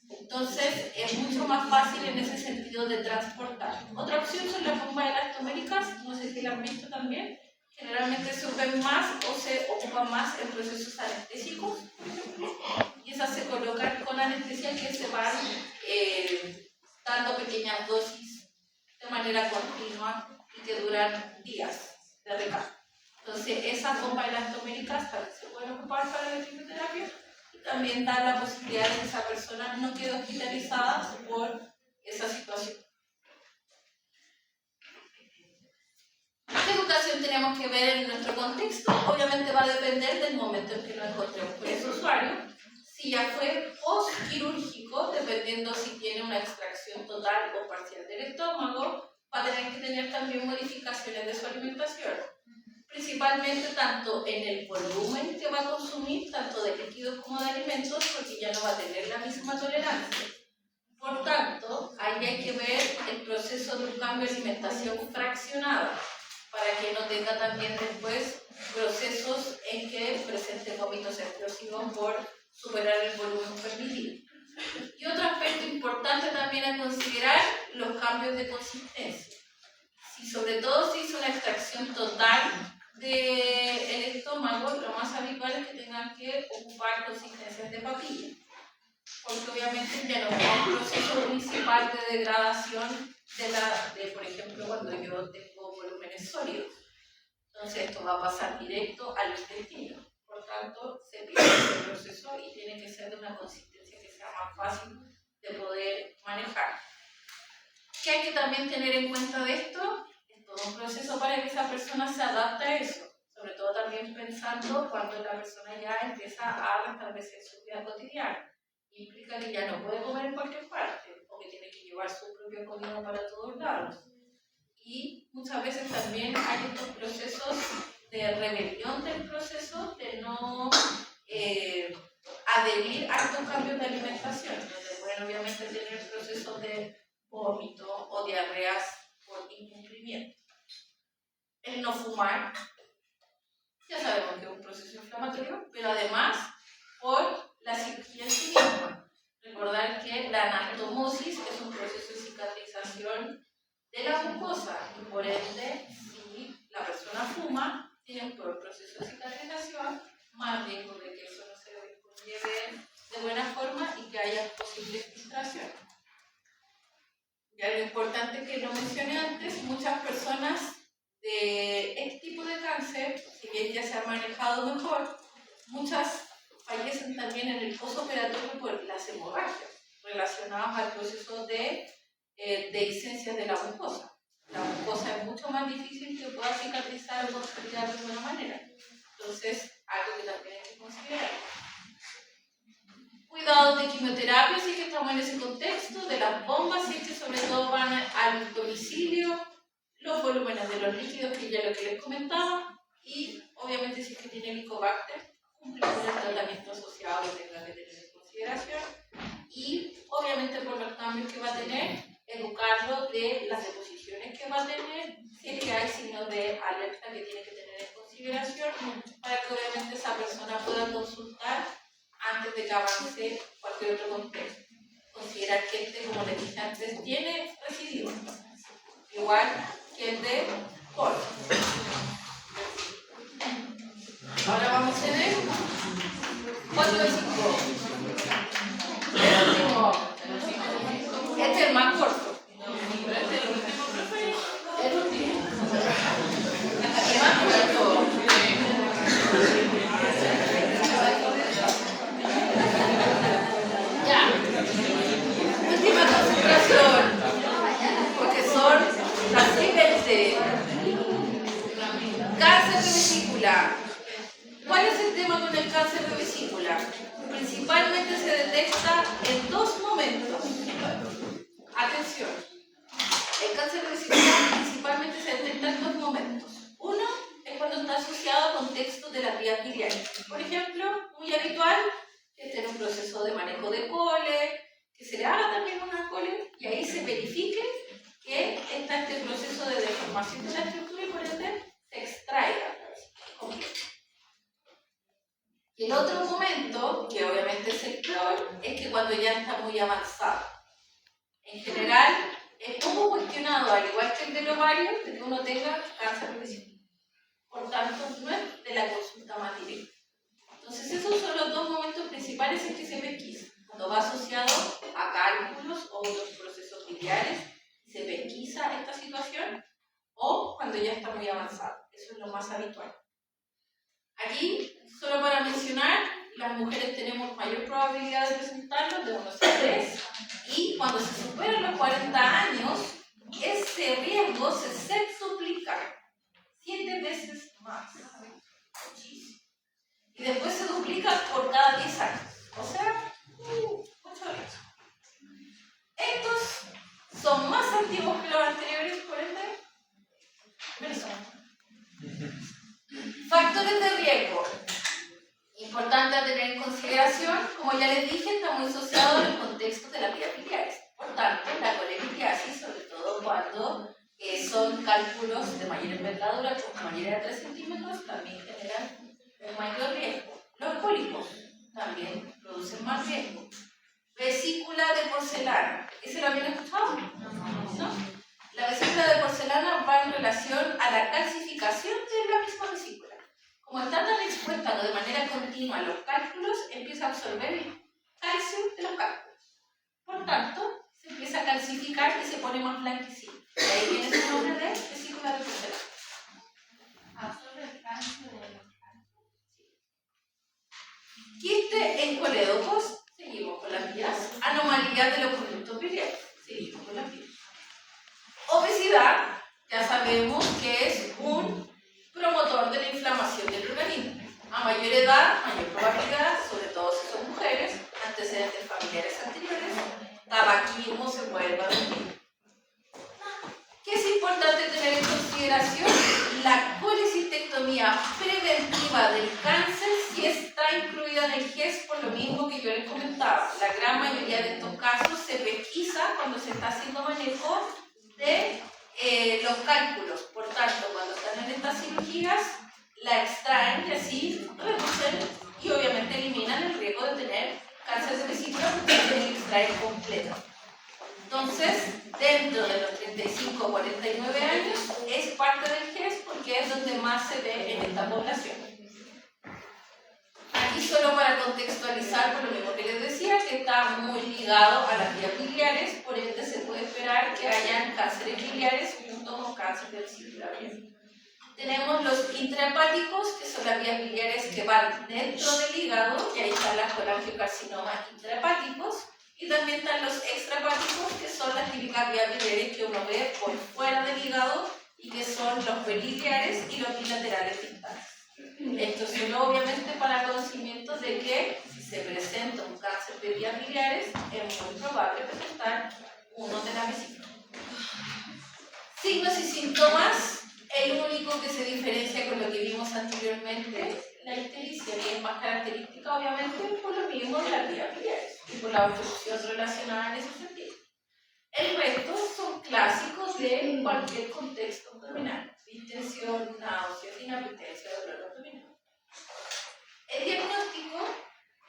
Entonces es mucho más fácil en ese sentido de transportar. Otra opción son las bombas elastoméricas, no sé si las han visto también. Generalmente se ocupan más o se ocupan más en procesos anestésicos. Y esas se colocan con anestesia que se van dando pequeñas dosis de manera continua y que duran días de recarga. Entonces, esas bombas elastoméricas también se pueden ocupar para la quimioterapia y también dar la posibilidad de que esa persona no quede hospitalizada por esa situación. ¿Qué educación tenemos que ver en nuestro contexto? Obviamente va a depender del momento en que nos encontremos con ese usuario. Si ya fue postquirúrgico, dependiendo si tiene una extracción total o parcial del estómago, va a tener que tener también modificaciones de su alimentación. Principalmente tanto en el volumen que va a consumir, tanto de líquidos como de alimentos, porque ya no va a tener la misma tolerancia. Por tanto, ahí hay que ver el proceso de un cambio de alimentación fraccionada, para que no tenga también después procesos en que presente vómitos explosivos por superar el volumen permitido. Y otro aspecto importante también a considerar, los cambios de consistencia. Si sobre todo se hizo una extracción total del estómago, lo más habitual es que tengan que ocupar consistencias de papilla, porque obviamente ya no hay un proceso principal de degradación de por ejemplo, cuando yo tengo volúmenes sólidos. Entonces esto va a pasar directo al intestino. Por tanto, se pierde el proceso y tiene que ser de una consistencia que sea más fácil de poder manejar. ¿Qué hay que también tener en cuenta de esto? Es todo un proceso para que esa persona se adapte a eso. Sobre todo también pensando cuando la persona ya empieza a restablecer su vida cotidiana. Implica que ya no puede comer en cualquier parte o que tiene que llevar su propia comida para todos lados. Y muchas veces también hay estos procesos de rebelión del proceso, de no adherir a estos cambios de alimentación, donde pueden obviamente tener procesos de vómito o diarreas por incumplimiento. El no fumar, ya sabemos que es un proceso inflamatorio, pero además por la cirugía en sí misma. Recordar que la anastomosis es un proceso de cicatrización de la mucosa y por ende, si la persona fuma, tiene un peor proceso de cicatrización, más riesgo de que eso no se lleve de buena forma y que haya posibles filtraciones. Ya lo importante que lo mencioné antes, muchas personas de este tipo de cáncer, si bien ya se ha manejado mejor, muchas fallecen también en el postoperatorio por las hemorragias relacionadas al proceso de dehiscencia de la mucosa. La mucosa es mucho más difícil que pueda cicatrizar o consolidar de buena manera. Entonces, algo que también hay que considerar. Cuidados de quimioterapia, si es que estamos en ese contexto, de las bombas, si es que sobre todo van al domicilio, los volúmenes de los líquidos, que ya lo que les comentaba, y obviamente si es que tiene Helicobacter, cumplir con el tratamiento asociado que tenga que tener en consideración, y obviamente por los cambios que va a tener, educarlo de las deposiciones que va a tener, si es que hay signos de alerta que tiene que tener en consideración, para que obviamente esa persona pueda consultar antes de que avance cualquier otro contexto. Considerar que este, como les dije antes, tiene residuos, igual que el de col. Ahora vamos a tener 4 de 5. Este es el más corto. El último. El más corto. Ya. Última concentración. Porque son las siguientes. Cáncer de vesícula. ¿Cuál es el tema con el cáncer de vesícula? Principalmente se detecta en 2 momentos. Atención. El cáncer de vesícula principalmente se detecta en 2 momentos. Uno es cuando está asociado a contextos de las vías biliares. Por ejemplo, muy habitual que esté en un proceso de manejo de cole, que se le haga también una cole y ahí se verifique que está este proceso de deformación de la estructura y por ende se extraiga. Y el otro momento, que obviamente es el peor, es que cuando ya está muy avanzado. En general, es poco cuestionado, al igual que el del ovario, de que uno tenga cáncer de vesícula. Por tanto, no es de la consulta más directa. Entonces, esos son los 2 momentos principales en que se pesquisa. Cuando va asociado a cálculos o otros procesos biliares, se pesquisa esta situación, o cuando ya está muy avanzado. Eso es lo más habitual. Aquí, solo para mencionar, las mujeres tenemos mayor probabilidad de presentarlo, de unos 3, y cuando se superan los 40 años, ese riesgo se sextuplica, 7 veces más. Muchísimo. Y después se duplica por cada 10 años. O sea, mucho riesgo. Estos son más antiguos que los anteriores, por ende, menos. Factores de riesgo. Importante a tener en consideración, como ya les dije, está muy asociado a los contextos de las vías biliares. Por tanto, la colelitiasis, sobre todo cuando son cálculos de mayor envergadura, con mayoría de 3 centímetros, también generan un mayor riesgo. Los pólipos también producen más riesgo. Vesícula de porcelana. ¿Ese lo habían escuchado? ¿No? La vesícula de porcelana va en relación a la calcificación de la misma vesícula. Como está tan expuesta de manera continua a los cálculos, empieza a absorber el calcio de los cálculos. Por tanto, se empieza a calcificar y se pone más blanquecino. Y ahí viene su nombre de vesícula de porcelana. sabemos que es un promotor de la inflamación del organismo. A mayor edad, mayor probabilidad, sobre todo si son mujeres, antecedentes familiares anteriores, tabaquismo se vuelve a repetir. ¿Qué es importante tener en consideración? La colecistectomía preventiva del cáncer sí está incluida en el GES por lo mismo que yo les comentaba. La gran mayoría de estos casos se pesquisa cuando se está haciendo manejo de los cálculos. Por tanto, cuando están en estas cirugías, la extraen y así reducen y obviamente eliminan el riesgo de tener cáncer de vesícula porque se tiene que extraer completo. Entonces, dentro de los 35 o 49 años, es parte del GES porque es donde más se ve en esta población. Aquí solo para contextualizar, por lo mismo que les decía, que está muy ligado a las vías biliares, por ende se puede esperar que hayan cánceres biliares junto con cáncer de vesícula biliar. Tenemos los intrahepáticos, que son las vías biliares que van dentro del hígado, y ahí están las colangiocarcinomas intrahepáticos. Y también están los extrahepáticos, que son las típicas vías biliares que uno ve por fuera del hígado y que son los biliares y los bilaterales distales. Esto es solo obviamente para conocimiento de que si se presenta un cáncer de vías biliares es muy probable presentar uno de la vesícula. Signos y síntomas, el único que se diferencia con lo que vimos anteriormente, la ictericia, que es más característica obviamente por lo mismo de las vías biliares y por la obstrucción relacionada en ese sentido. El resto son clásicos de cualquier contexto abdominal: distensión, náuseas, inapetiencia, dolor abdominal. El diagnóstico,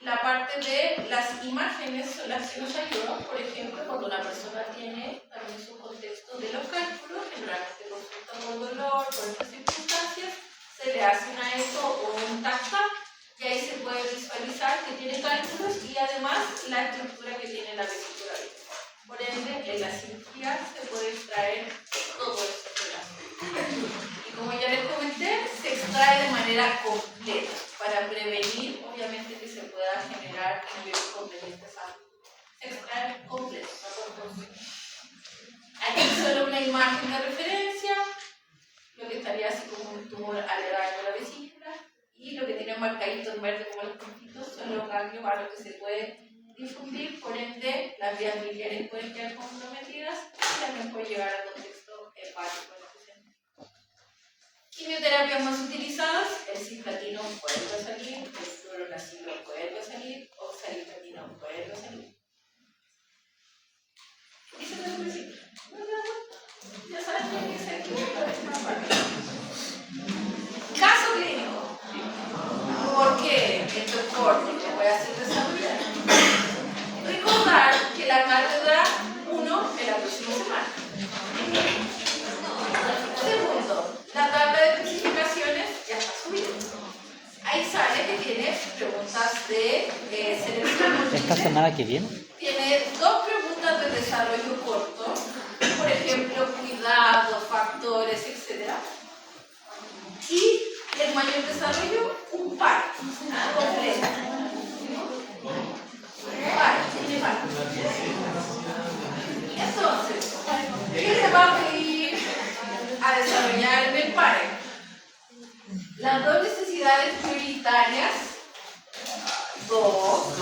la parte de las imágenes son las que nos ayudan. Por ejemplo, cuando una persona tiene también su contexto de los cálculos, generalmente consulta por dolor, por otras circunstancias, se le hace una eco o un TAC-TAC y ahí se puede visualizar que tiene cálculos y además la estructura que tiene la vesícula biliar. Por ende, en la cirugía se puede extraer todo esto de la cirugía. Y como ya les comenté, se extrae de manera completa para prevenir, obviamente, que se pueda generar mayor inconveniente de salud. Se extrae completo, no por concepto. Aquí solo una imagen de referencia, lo que estaría así como un tumor aledaño a la vesícula, y lo que tiene marcadito en verde como los puntitos son los ganglios a los que se puede difundir, por ende las vías biliares pueden quedar comprometidas y también puede llegar al contexto hepático en este sentido. Quimioterapias más utilizadas: el cisplatino vuelve a salir, el fluorouracilo vuelve a salir, oxaliplatina vuelve a salir. ¿Y se me presenta? Ya saben lo que es el caso clínico. ¿Por qué el doctor lo puede hacer desarrollar? Recordar que la cátedra 1 en la próxima semana. Segundo, la tabla de especificaciones ya está subida. Ahí sale que tiene preguntas de selección múltiple. ¿Esta semana que viene? Tiene 2 preguntas de desarrollo corto, por ejemplo, cuidado, factores, etc. Y el mayor desarrollo, un par completo. Tiene par. Entonces, ¿qué se va a pedir a desarrollar en el PARE? Las 2 necesidades prioritarias, 2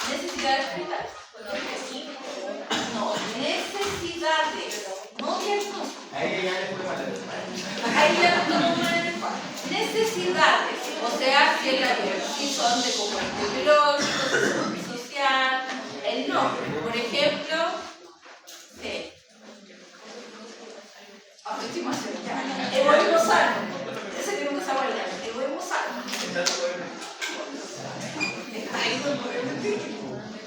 necesidades prioritarias. No, necesidades, no diagnóstico. Ahí ya no tomo mal en el PARE. Necesidades, o sea, si son de componente biológico, de social, el nombre. Por ejemplo, autoestimación, egoísmo sano. Ese que nunca se va a hablar, egoísmo sano.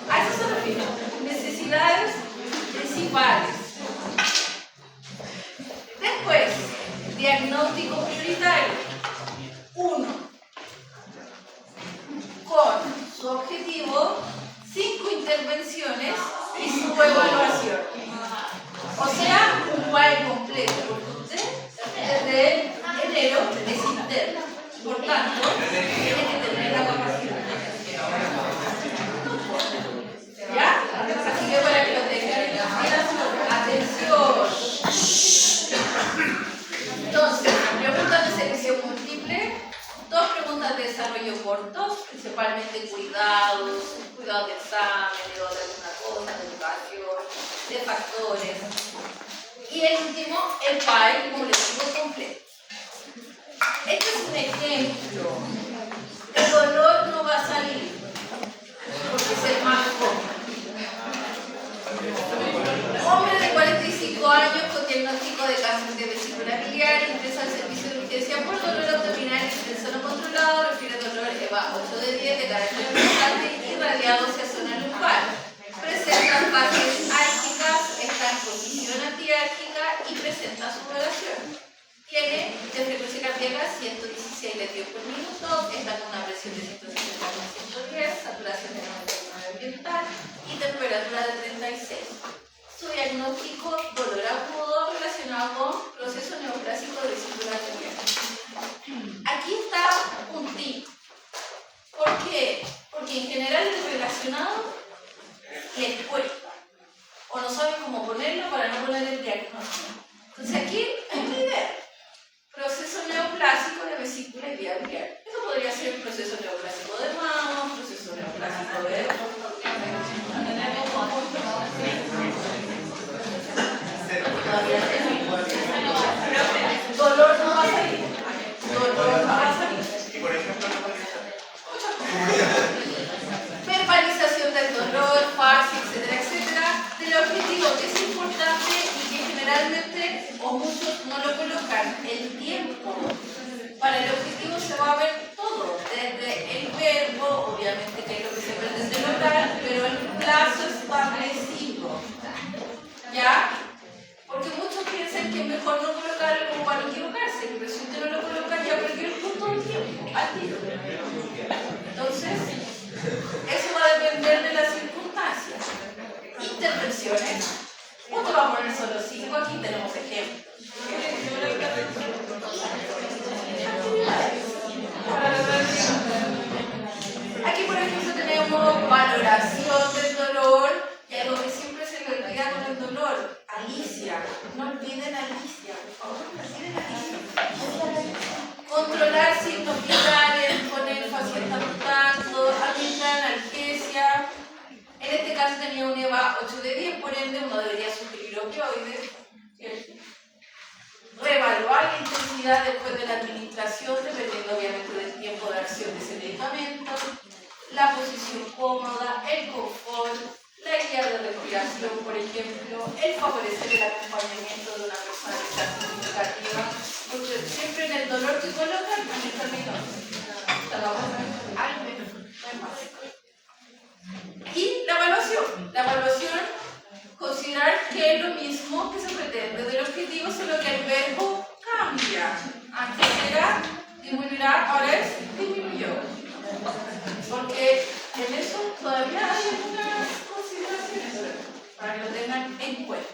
A eso se refiere. Necesidades principales. Después, diagnóstico prioritario. 1. Con su objetivo, 5 intervenciones y su evaluación. O sea, un PAE completo, porque usted desde enero es interno. Por tanto, tiene que tener la capacidad. ¿Ya? Así que para que lo tengan. cuidados del examen, de alguna cosa, de educación, de factores. Y el último, el PAE, como les digo, completo. Este es un ejemplo. El dolor no va a salir, porque es el más común. Hombre de 45 años con diagnóstico de cáncer de vesícula biliar ingresa al servicio de urgencia por dolor abdominal intenso no controlado, refiere dolor EVA 8 de 10 de carácter constante irradiado hacia zona lumbar. Presenta fases álgicas, está en posición antiálgica y presenta sudoración. Tiene de frecuencia cardíaca 116 latidos por minuto, está con una presión de 150/110, saturación de 99 ambiental y temperatura de 36. Su diagnóstico, dolor agudo relacionado con proceso neoplásico de vesícula biliar. Aquí está un tip. ¿Por qué? Porque en general el relacionado les cuesta o no saben cómo ponerlo para no poner el diagnóstico. Entonces aquí hay una idea. Proceso neoplásico de vesícula biliar. Eso podría ser un proceso neoplásico de mama, un proceso neoplásico de... Dolor no va a salir. Dolor no va a salir. Y por ejemplo, verbalización del dolor, fase, etcétera, etcétera. Del objetivo que es importante y que generalmente o muchos no lo colocan, el tiempo. Para el objetivo se va a ver todo, desde el verbo, obviamente que es lo que se ve desde el oral, pero el plazo establecido. ¿Ya? Porque muchos piensan que es mejor no colocarlo como para no equivocarse, pero si usted no lo coloca ya perdió el punto del tiempo, al tiro. Entonces, eso va a depender de las circunstancias. Intervenciones. Uno va a poner solo 5, aquí tenemos ejemplos. Aquí, por ejemplo, tenemos valoración del dolor y algo que siempre se le olvida con el dolor. Alicia, no olviden a Alicia, por favor, no olviden a Alicia. Controlar signos vitales, poner énfasis en tanto, administrar analgesia. En este caso tenía un EVA 8 de 10, por ende uno debería sugerir opioides. Reevaluar la intensidad después de la administración, dependiendo obviamente del tiempo de acción de ese medicamento. La posición cómoda, el confort, la guía de respiración, por ejemplo, el favorecer el acompañamiento de una persona que sea significativa, porque siempre en el dolor que colocan, también está el diagnóstico. Al menos, no es más. Y la evaluación, considerar que es lo mismo que se pretende del objetivo, solo que el verbo cambia. Antes era disminuirá, ahora es disminuyó. Porque en eso todavía hay algunas consideraciones para que lo tengan en cuenta.